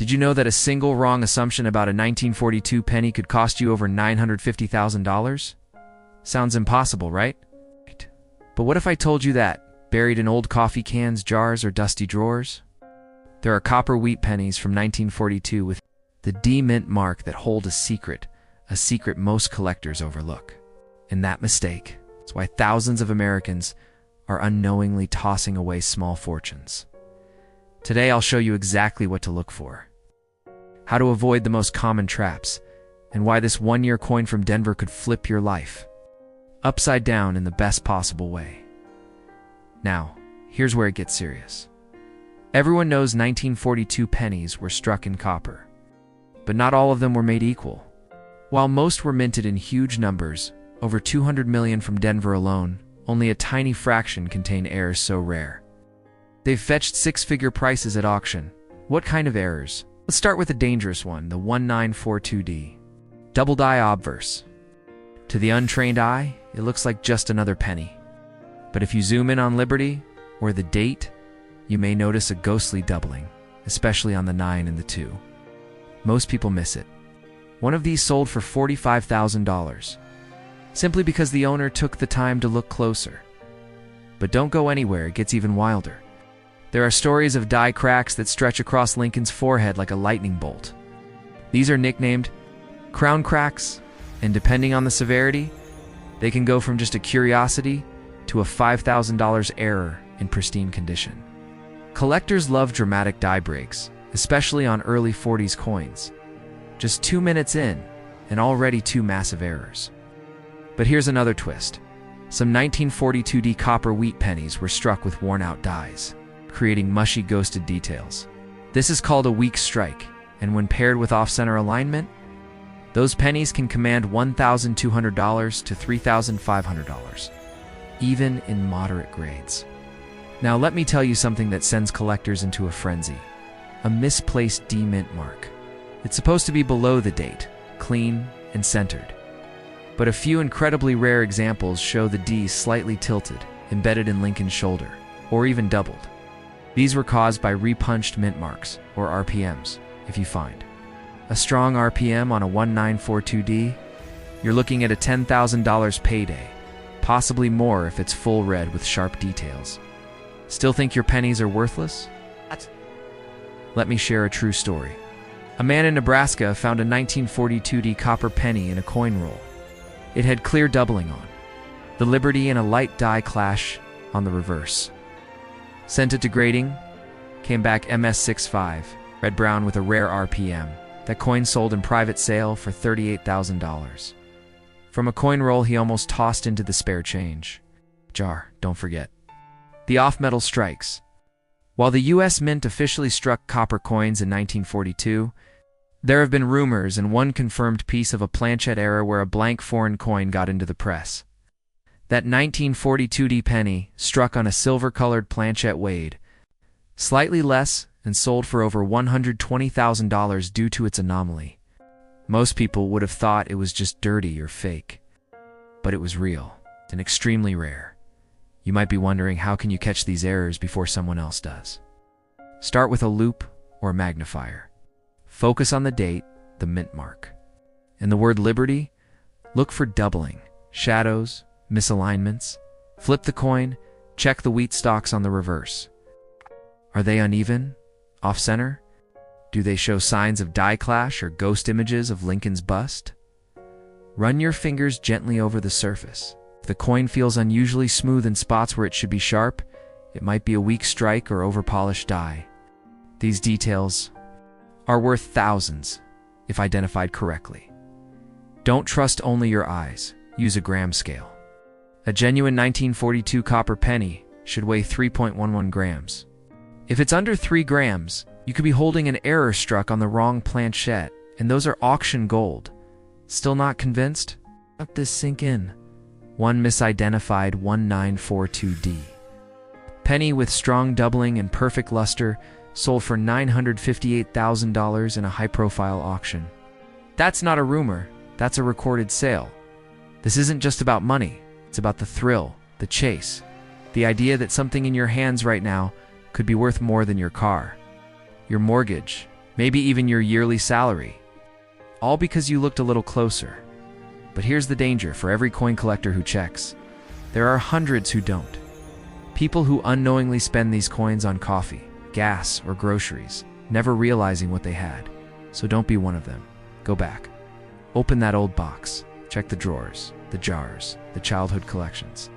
Did you know that a single wrong assumption about a 1942 penny could cost you over $950,000? Sounds impossible, right? But what if I told you that, buried in old coffee cans, jars, or dusty drawers, there are copper wheat pennies from 1942 with the D mint mark that hold a secret most collectors overlook. And that mistake is why thousands of Americans are unknowingly tossing away small fortunes. Today I'll show you exactly what to look for, how to avoid the most common traps, and why this one-year coin from Denver could flip your life upside down in the best possible way. Now, here's where it gets serious. Everyone knows 1942 pennies were struck in copper, but not all of them were made equal. While most were minted in huge numbers, over 200 million from Denver alone, only a tiny fraction contain errors so rare. They've fetched six-figure prices at auction. What kind of errors? Let's start with a dangerous one, the 1942D. Double die obverse. To the untrained eye, it looks like just another penny. But if you zoom in on Liberty, or the date, you may notice a ghostly doubling, especially on the 9 and the 2. Most people miss it. One of these sold for $45,000, simply because the owner took the time to look closer. But don't go anywhere, it gets even wilder. There are stories of die cracks that stretch across Lincoln's forehead like a lightning bolt. These are nicknamed crown cracks, and depending on the severity, they can go from just a curiosity to a $5,000 error in pristine condition. Collectors love dramatic die breaks, especially on early 40s coins. Just 2 minutes in, and already 2 massive errors. But here's another twist. Some 1942D copper wheat pennies were struck with worn-out dies, creating mushy ghosted details. This is called a weak strike, and when paired with off-center alignment, those pennies can command $1,200 to $3,500, even in moderate grades. Now let me tell you something that sends collectors into a frenzy. A misplaced D mint mark. It's supposed to be below the date, clean and centered. But a few incredibly rare examples show the D slightly tilted, embedded in Lincoln's shoulder, or even doubled. These were caused by repunched mint marks, or RPMs, if you find a strong RPM on a 1942D, you're looking at a $10,000 payday, possibly more if it's full red with sharp details. Still think your pennies are worthless? Let me share a true story. A man in Nebraska found a 1942D copper penny in a coin roll. It had clear doubling on the Liberty and a light die clash on the reverse. Sent it to grading, came back MS65, red-brown with a rare RPM. That coin sold in private sale for $38,000. From a coin roll he almost tossed into the spare change. Jar, don't forget. The off-metal strikes. While the U.S. Mint officially struck copper coins in 1942, there have been rumors and one confirmed piece of a planchette error where a blank foreign coin got into the press. That 1942D penny struck on a silver-colored planchette weighed slightly less and sold for over $120,000 due to its anomaly. Most people would have thought it was just dirty or fake, but it was real and extremely rare. You might be wondering, how can you catch these errors before someone else does? Start with a loop or a magnifier. Focus on the date, the mint mark. And the word Liberty, look for doubling, shadows, misalignments. Flip the coin, check the wheat stalks on the reverse. Are they uneven? Off-center? Do they show signs of die clash or ghost images of Lincoln's bust? Run your fingers gently over the surface. If the coin feels unusually smooth in spots where it should be sharp, it might be a weak strike or over-polished die. These details are worth thousands if identified correctly. Don't trust only your eyes. Use a gram scale. A genuine 1942 copper penny should weigh 3.11 grams. If it's under 3 grams, you could be holding an error struck on the wrong planchette, and those are auction gold. Still not convinced? Let this sink in. One misidentified 1942D. Penny with strong doubling and perfect luster sold for $958,000 in a high-profile auction. That's not a rumor, that's a recorded sale. This isn't just about money, it's about the thrill, the chase, the idea that something in your hands right now could be worth more than your car, your mortgage, maybe even your yearly salary, all because you looked a little closer. But here's the danger for every coin collector who checks. There are hundreds who don't. People who unknowingly spend these coins on coffee, gas, or groceries, never realizing what they had. So don't be one of them. Go back. Open that old box. Check the drawers, the jars, the childhood collections.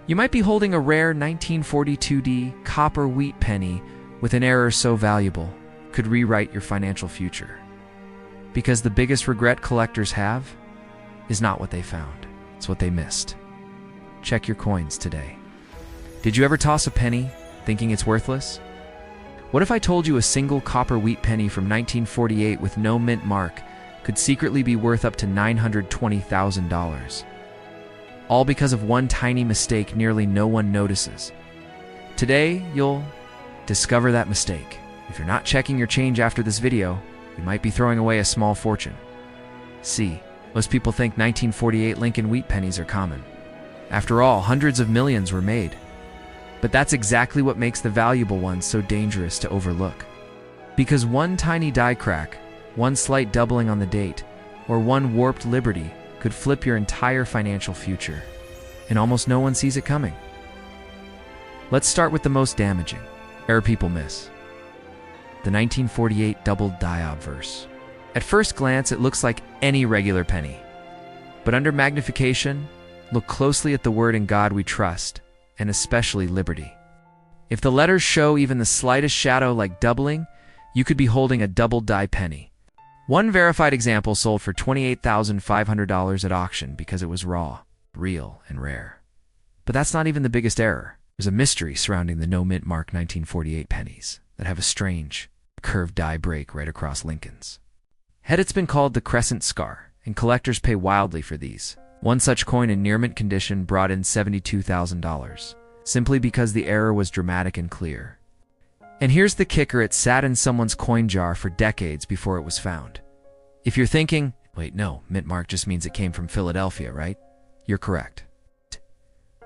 You might be holding a rare 1942D copper wheat penny with an error so valuable could rewrite your financial future. Because the biggest regret collectors have is not what they found, it's what they missed. Check your coins today. Did you ever toss a penny thinking it's worthless? What if I told you a single copper wheat penny from 1948 with no mint mark could secretly be worth up to $920,000? All because of one tiny mistake nearly no one notices. Today, you'll discover that mistake. If you're not checking your change after this video, you might be throwing away a small fortune. See, most people think 1948 Lincoln wheat pennies are common. After all, hundreds of millions were made. But that's exactly what makes the valuable ones so dangerous to overlook. Because one tiny die crack, one slight doubling on the date, or one warped liberty could flip your entire financial future, and almost no one sees it coming. Let's start with the most damaging error people miss. The 1948 doubled die obverse. At first glance, it looks like any regular penny. But under magnification, look closely at the word "In God We Trust," and especially liberty. If the letters show even the slightest shadow like doubling, you could be holding a double die penny. One verified example sold for $28,500 at auction because it was raw, real, and rare. But that's not even the biggest error. There's a mystery surrounding the no mint mark 1948 pennies that have a strange, curved die break right across Lincoln's head. It's been called the crescent scar, and collectors pay wildly for these. One such coin in near mint condition brought in $72,000, simply because the error was dramatic and clear. And here's the kicker: it sat in someone's coin jar for decades before it was found. If you're thinking, wait, no, mint mark just means it came from Philadelphia, right? You're correct.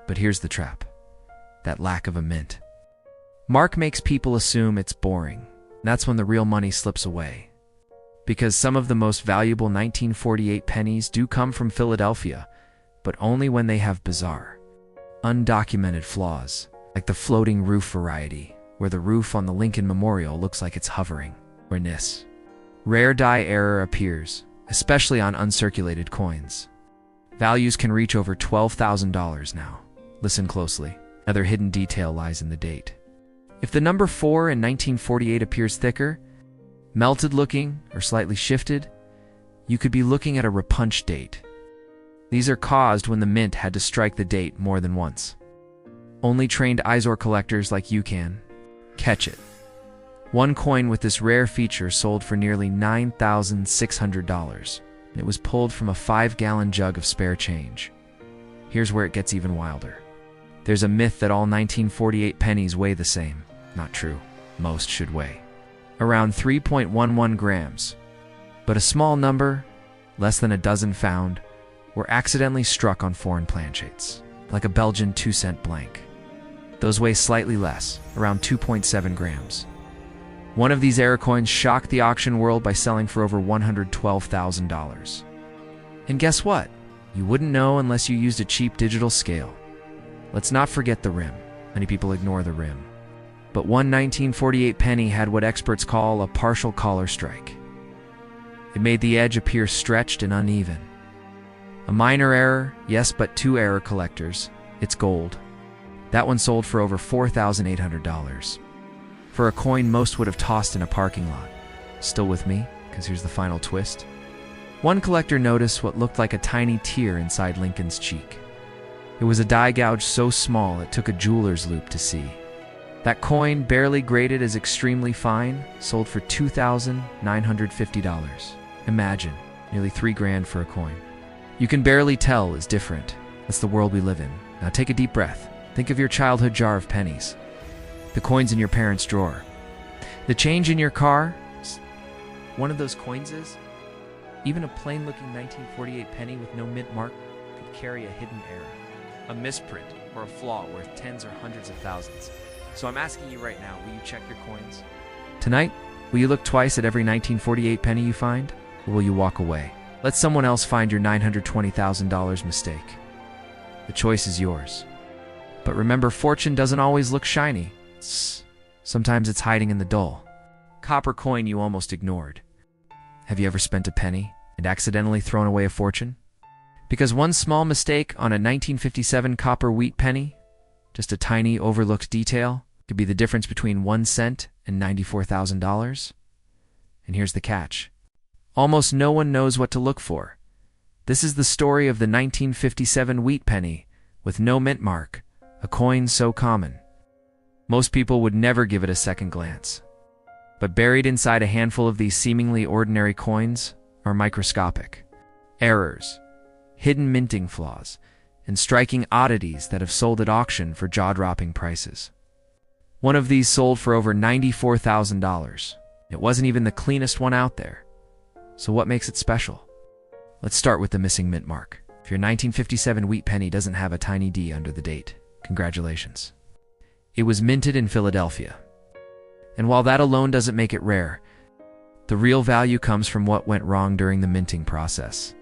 But here's the trap: that lack of a mint mark makes people assume it's boring. That's when the real money slips away. Because some of the most valuable 1948 pennies do come from Philadelphia, but only when they have bizarre, undocumented flaws, like the floating roof variety, where the roof on the Lincoln Memorial looks like it's hovering. When this rare die error appears, especially on uncirculated coins, values can reach over $12,000 now. Listen closely. Another hidden detail lies in the date. If the number 4 in 1948 appears thicker, melted looking, or slightly shifted, you could be looking at a repunched date. These are caused when the mint had to strike the date more than once. Only trained eyesore collectors like you can catch it. One coin with this rare feature sold for nearly $9,600. It was pulled from a 5-gallon jug of spare change. Here's where it gets even wilder. There's a myth that all 1948 pennies weigh the same. Not true. Most should weigh around 3.11 grams. But a small number, less than a dozen found, were accidentally struck on foreign planchettes, like a Belgian 2-cent blank. Those weigh slightly less, around 2.7 grams. One of these error coins shocked the auction world by selling for over $112,000. And guess what? You wouldn't know unless you used a cheap digital scale. Let's not forget the rim. Many people ignore the rim. But one 1948 penny had what experts call a partial collar strike. It made the edge appear stretched and uneven. A minor error, yes, but to error collectors, it's gold. That one sold for over $4,800. For a coin most would have tossed in a parking lot. Still with me? Because here's the final twist. One collector noticed what looked like a tiny tear inside Lincoln's cheek. It was a die gouge so small it took a jeweler's loupe to see. That coin, barely graded as extremely fine, sold for $2,950. Imagine, nearly $3,000 for a coin. You can barely tell is different. That's the world we live in. Now take a deep breath. Think of your childhood jar of pennies, the coins in your parents' drawer, the change in your car. One of those coins is, even a plain-looking 1948 penny with no mint mark could carry a hidden error, a misprint, or a flaw worth tens or hundreds of thousands. So I'm asking you right now, will you check your coins? Tonight, Will you look twice at every 1948 penny you find, or will you walk away? Let someone else find your $920,000 mistake. The choice is yours. But remember, fortune doesn't always look shiny. Sometimes it's hiding in the dull copper coin you almost ignored. Have you ever spent a penny and accidentally thrown away a fortune? Because one small mistake on a 1957 copper wheat penny, just a tiny overlooked detail, could be the difference between 1 cent and $94,000. And here's the catch. Almost no one knows what to look for. This is the story of the 1957 wheat penny with no mint mark, a coin so common. Most people would never give it a second glance. But buried inside a handful of these seemingly ordinary coins are microscopic errors, hidden minting flaws, and striking oddities that have sold at auction for jaw-dropping prices. One of these sold for over $94,000. It wasn't even the cleanest one out there. So what makes it special? Let's start with the missing mint mark. If your 1957 wheat penny doesn't have a tiny D under the date, congratulations. It was minted in Philadelphia. And while that alone doesn't make it rare, the real value comes from what went wrong during the minting process.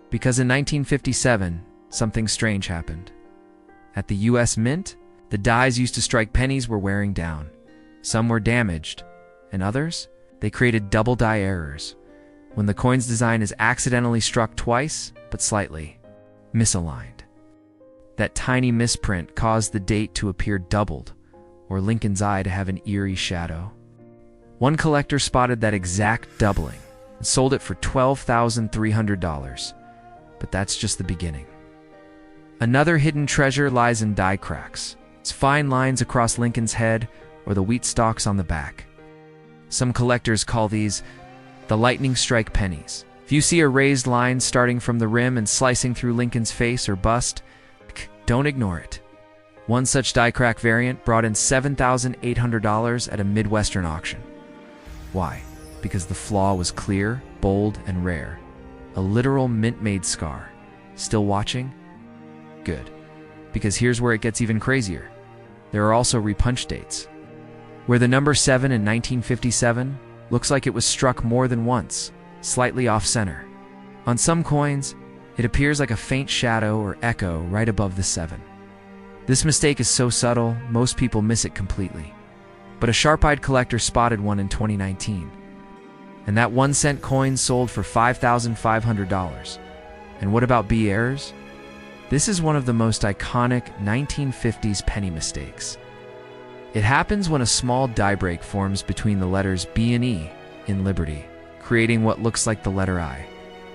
Because in 1957, something strange happened. At the US Mint, the dies used to strike pennies were wearing down. Some were damaged, and others, they created double die errors, when the coin's design is accidentally struck twice, but slightly misaligned. That tiny misprint caused the date to appear doubled, or Lincoln's eye to have an eerie shadow. One collector spotted that exact doubling and sold it for $12,300, but that's just the beginning. Another hidden treasure lies in die cracks. It's fine lines across Lincoln's head or the wheat stalks on the back. Some collectors call these the lightning strike pennies. If you see a raised line starting from the rim and slicing through Lincoln's face or bust, don't ignore it. One such die crack variant brought in $7,800 at a Midwestern auction. Why? Because the flaw was clear, bold, and rare. A literal mint-made scar. Still watching? Good. Because here's where it gets even crazier. There are also repunch dates, where the number 7 in 1957 looks like it was struck more than once, slightly off-center. On some coins, it appears like a faint shadow or echo right above the 7. This mistake is so subtle, most people miss it completely. But a sharp-eyed collector spotted one in 2019. And that 1-cent coin sold for $5,500. And what about B errors? This is one of the most iconic 1950s penny mistakes. It happens when a small die break forms between the letters B and E in Liberty, creating what looks like the letter I,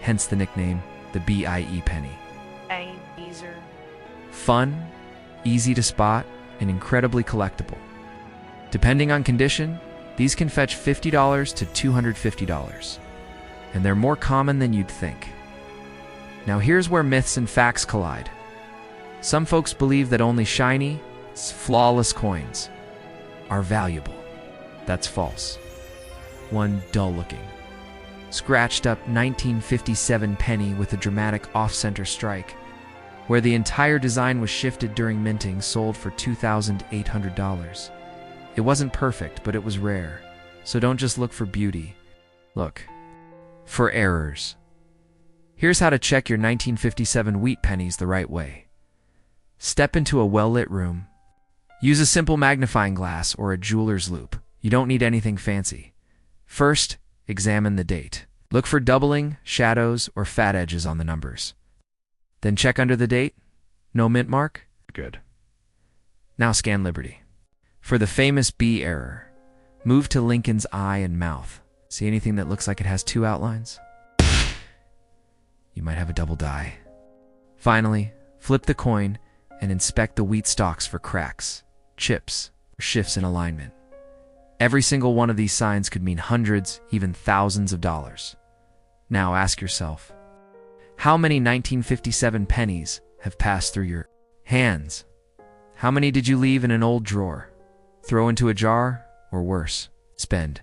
hence the nickname, the BIE penny. Fun, easy to spot, and incredibly collectible. Depending on condition, these can fetch $50 to $250, and they're more common than you'd think. Now here's where myths and facts collide. Some folks believe that only shiny, flawless coins are valuable. That's false. One dull-looking, scratched-up 1957 penny with a dramatic off-center strike, where the entire design was shifted during minting, sold for $2,800. It wasn't perfect, but it was rare. So don't just look for beauty. Look for errors. Here's how to check your 1957 wheat pennies the right way. Step into a well-lit room. Use a simple magnifying glass or a jeweler's loupe. You don't need anything fancy. First, examine the date. Look for doubling, shadows, or fat edges on the numbers. Then check under the date. No mint mark? Good. Now scan Liberty. For the famous B error, move to Lincoln's eye and mouth. See anything that looks like it has 2 outlines? You might have a double die. Finally, flip the coin and inspect the wheat stalks for cracks, chips, or shifts in alignment. Every single one of these signs could mean hundreds, even thousands of dollars. Now ask yourself, how many 1957 pennies have passed through your hands? How many did you leave in an old drawer? Throw into a jar, or worse, spend?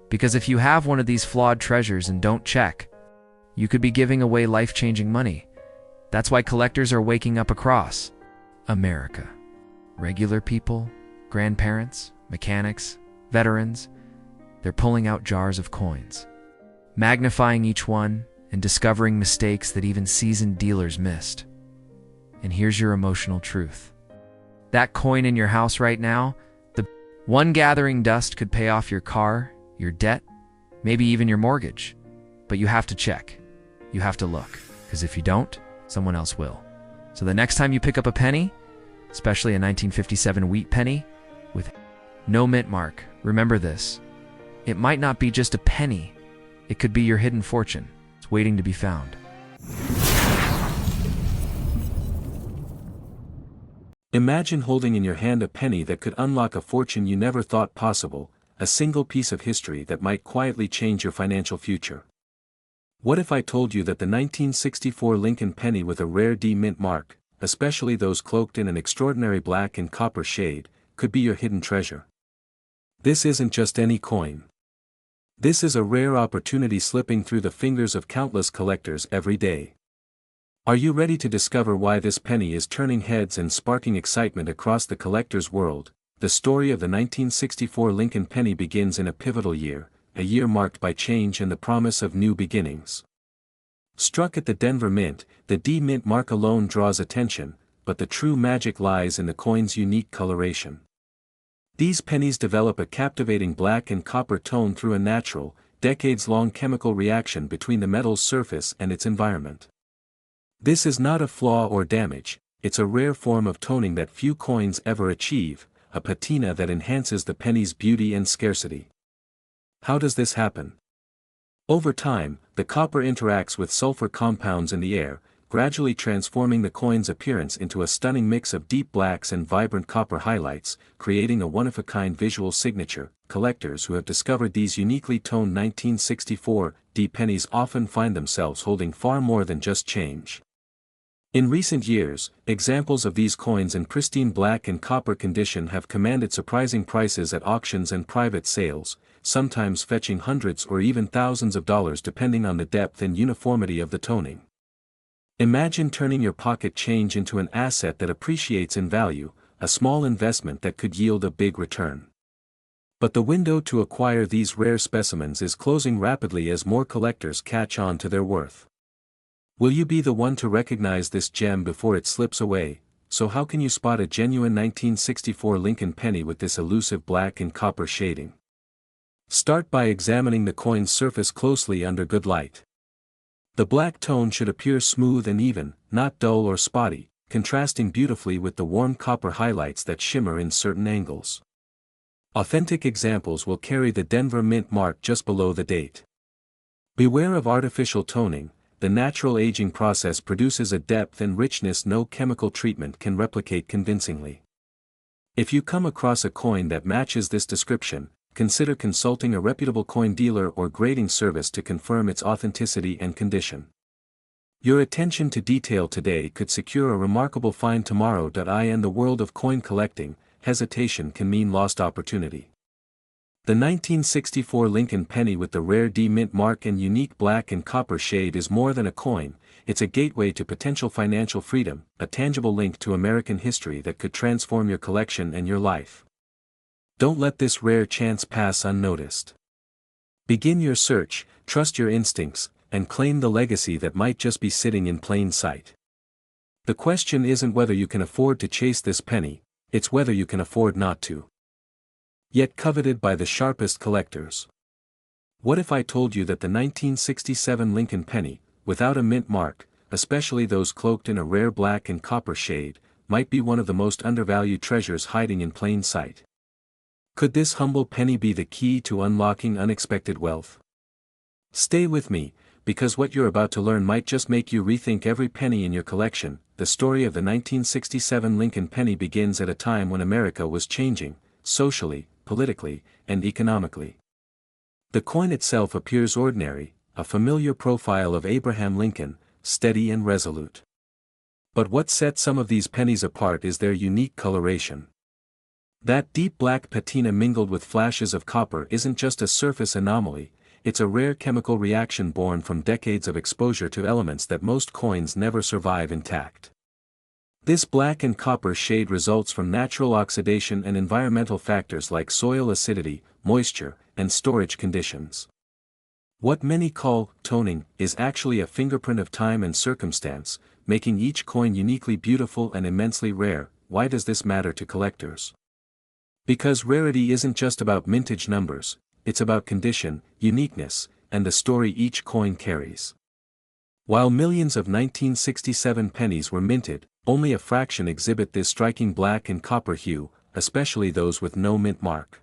Because if you have one of these flawed treasures and don't check, you could be giving away life-changing money. That's why collectors are waking up across America. Regular people, grandparents, mechanics, veterans, They're pulling out jars of coins, magnifying each one and discovering mistakes that even seasoned dealers missed. And here's your emotional truth. That coin in your house right now, the one gathering dust could pay off your car, your debt, maybe even your mortgage. But you have to check. You have to look. Because if you don't, someone else will. So the next time you pick up a penny, especially a 1957 wheat penny with no mint mark, remember this. It might not be just a penny. It could be your hidden fortune. It's waiting to be found. Imagine holding in your hand a penny that could unlock a fortune you never thought possible, a single piece of history that might quietly change your financial future. What if I told you that the 1964 Lincoln penny with a rare D mint mark, especially those cloaked in an extraordinary black and copper shade, could be your hidden treasure? This isn't just any coin. This is a rare opportunity slipping through the fingers of countless collectors every day. Are you ready to discover why this penny is turning heads and sparking excitement across the collector's world? The story of the 1964 Lincoln penny begins in a pivotal year, a year marked by change and the promise of new beginnings. Struck at the Denver Mint, the D Mint mark alone draws attention, but the true magic lies in the coin's unique coloration. These pennies develop a captivating black and copper tone through a natural, decades-long chemical reaction between the metal's surface and its environment. This is not a flaw or damage, it's a rare form of toning that few coins ever achieve, a patina that enhances the penny's beauty and scarcity. How does this happen? Over time, the copper interacts with sulfur compounds in the air, gradually transforming the coin's appearance into a stunning mix of deep blacks and vibrant copper highlights, creating a one-of-a-kind visual signature. Collectors who have discovered these uniquely toned 1964 D pennies often find themselves holding far more than just change. In recent years, examples of these coins in pristine black and copper condition have commanded surprising prices at auctions and private sales, sometimes fetching hundreds or even thousands of dollars depending on the depth and uniformity of the toning. Imagine turning your pocket change into an asset that appreciates in value, a small investment that could yield a big return. But the window to acquire these rare specimens is closing rapidly as more collectors catch on to their worth. Will you be the one to recognize this gem before it slips away? So how can you spot a genuine 1964 Lincoln penny with this elusive black and copper shading? Start by examining the coin's surface closely under good light. The black tone should appear smooth and even, not dull or spotty, contrasting beautifully with the warm copper highlights that shimmer in certain angles. Authentic examples will carry the Denver Mint mark just below the date. Beware of artificial toning. The natural aging process produces a depth and richness no chemical treatment can replicate convincingly. If you come across a coin that matches this description, consider consulting a reputable coin dealer or grading service to confirm its authenticity and condition. Your attention to detail today could secure a remarkable find tomorrow. In the world of coin collecting, hesitation can mean lost opportunity. The 1964 Lincoln penny with the rare D mint mark and unique black and copper shade is more than a coin, it's a gateway to potential financial freedom, a tangible link to American history that could transform your collection and your life. Don't let this rare chance pass unnoticed. Begin your search, trust your instincts, and claim the legacy that might just be sitting in plain sight. The question isn't whether you can afford to chase this penny, it's whether you can afford not to. Yet coveted by the sharpest collectors. What if I told you that the 1967 Lincoln penny, without a mint mark, especially those cloaked in a rare black and copper shade, might be one of the most undervalued treasures hiding in plain sight? Could this humble penny be the key to unlocking unexpected wealth? Stay with me, because what you're about to learn might just make you rethink every penny in your collection. The story of the 1967 Lincoln penny begins at a time when America was changing, socially, politically, and economically. The coin itself appears ordinary, a familiar profile of Abraham Lincoln, steady and resolute. But what sets some of these pennies apart is their unique coloration. That deep black patina mingled with flashes of copper isn't just a surface anomaly, it's a rare chemical reaction born from decades of exposure to elements that most coins never survive intact. This black and copper shade results from natural oxidation and environmental factors like soil acidity, moisture, and storage conditions. What many call toning is actually a fingerprint of time and circumstance, making each coin uniquely beautiful and immensely rare. Why does this matter to collectors? Because rarity isn't just about mintage numbers, it's about condition, uniqueness, and the story each coin carries. While millions of 1967 pennies were minted, only a fraction exhibit this striking black and copper hue, especially those with no mint mark.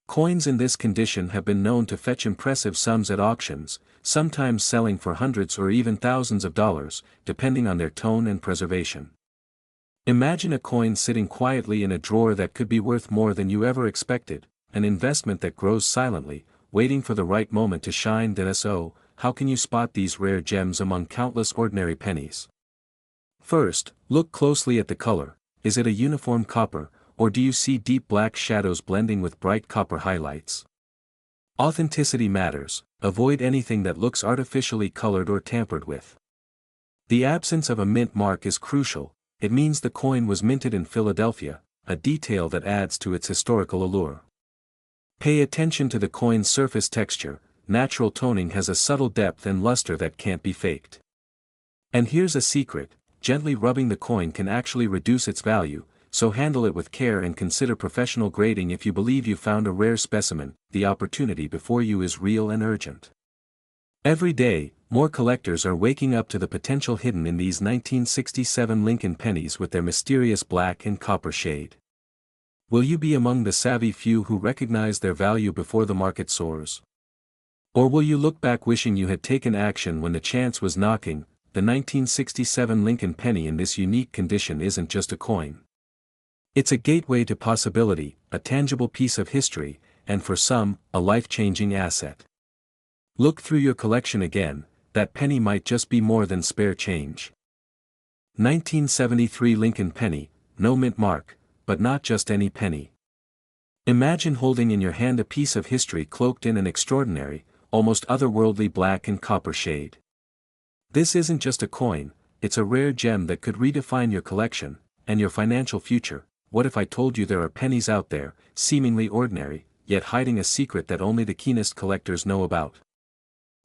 Coins in this condition have been known to fetch impressive sums at auctions, sometimes selling for hundreds or even thousands of dollars, depending on their tone and preservation. Imagine a coin sitting quietly in a drawer that could be worth more than you ever expected, an investment that grows silently, waiting for the right moment to shine. So, how can you spot these rare gems among countless ordinary pennies? First, look closely at the color. Is it a uniform copper, or do you see deep black shadows blending with bright copper highlights? Authenticity matters. Avoid anything that looks artificially colored or tampered with. The absence of a mint mark is crucial. It means the coin was minted in Philadelphia, a detail that adds to its historical allure. Pay attention to the coin's surface texture. Natural toning has a subtle depth and luster that can't be faked. And here's a secret: gently rubbing the coin can actually reduce its value, so handle it with care and consider professional grading if you believe you found a rare specimen. The opportunity before you is real and urgent. Every day, more collectors are waking up to the potential hidden in these 1967 Lincoln pennies with their mysterious black and copper shade. Will you be among the savvy few who recognize their value before the market soars? Or will you look back wishing you had taken action when the chance was knocking? The 1967 Lincoln penny in this unique condition isn't just a coin. It's a gateway to possibility, a tangible piece of history, and for some, a life-changing asset. Look through your collection again. That penny might just be more than spare change. 1973 Lincoln penny, no mint mark, but not just any penny. Imagine holding in your hand a piece of history cloaked in an extraordinary, almost otherworldly black and copper shade. This isn't just a coin, it's a rare gem that could redefine your collection, and your financial future. What if I told you there are pennies out there, seemingly ordinary, yet hiding a secret that only the keenest collectors know about?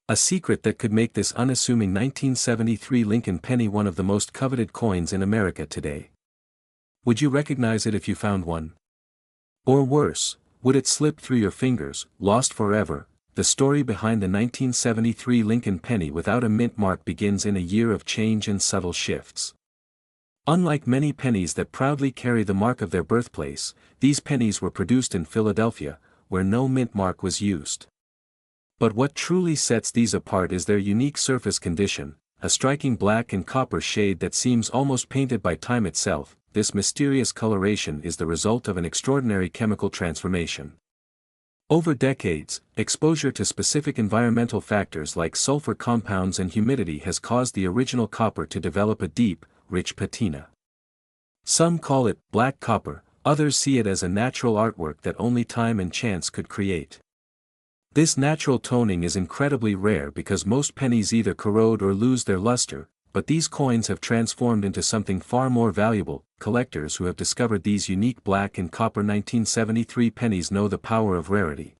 A secret that could make this unassuming 1973 Lincoln penny one of the most coveted coins in America today. Would you recognize it if you found one? Or worse, would it slip through your fingers, lost forever? The story behind the 1973 Lincoln penny without a mint mark begins in a year of change and subtle shifts. Unlike many pennies that proudly carry the mark of their birthplace, these pennies were produced in Philadelphia, where no mint mark was used. But what truly sets these apart is their unique surface condition, a striking black and copper shade that seems almost painted by time itself. This mysterious coloration is the result of an extraordinary chemical transformation. Over decades, exposure to specific environmental factors like sulfur compounds and humidity has caused the original copper to develop a deep, rich patina. Some call it black copper, others see it as a natural artwork that only time and chance could create. This natural toning is incredibly rare because most pennies either corrode or lose their luster, but these coins have transformed into something far more valuable. Collectors who have discovered these unique black and copper 1973 pennies know the power of rarity.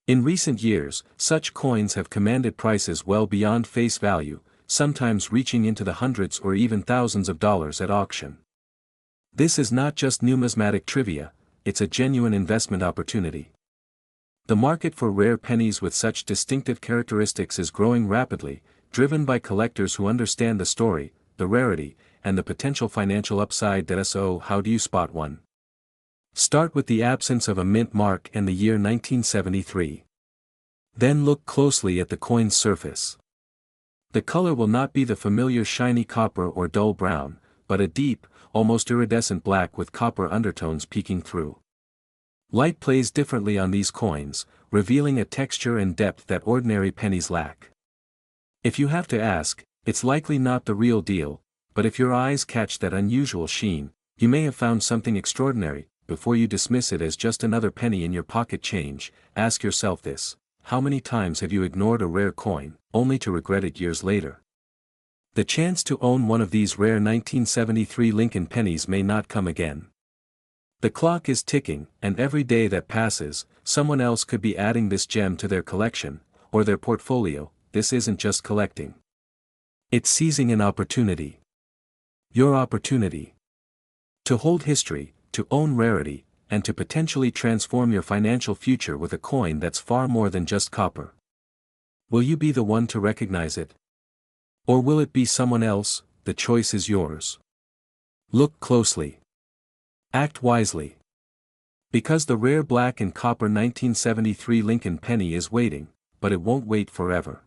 In recent years, such coins have commanded prices well beyond face value, sometimes reaching into the hundreds or even thousands of dollars at auction. This is not just numismatic trivia, it's a genuine investment opportunity. The market for rare pennies with such distinctive characteristics is growing rapidly, driven by collectors who understand the story, the rarity, and the potential financial upside. So, how do you spot one? Start with the absence of a mint mark and the year 1973. Then look closely at the coin's surface. The color will not be the familiar shiny copper or dull brown, but a deep, almost iridescent black with copper undertones peeking through. Light plays differently on these coins, revealing a texture and depth that ordinary pennies lack. If you have to ask, it's likely not the real deal, but if your eyes catch that unusual sheen, you may have found something extraordinary. Before you dismiss it as just another penny in your pocket change, ask yourself this: how many times have you ignored a rare coin, only to regret it years later? The chance to own one of these rare 1973 Lincoln pennies may not come again. The clock is ticking, and every day that passes, someone else could be adding this gem to their collection, or their portfolio. This isn't just collecting. It's seizing an opportunity. Your opportunity. To hold history, to own rarity, and to potentially transform your financial future with a coin that's far more than just copper. Will you be the one to recognize it? Or will it be someone else? The choice is yours. Look closely. Act wisely. Because the rare black and copper 1973 Lincoln penny is waiting, but it won't wait forever.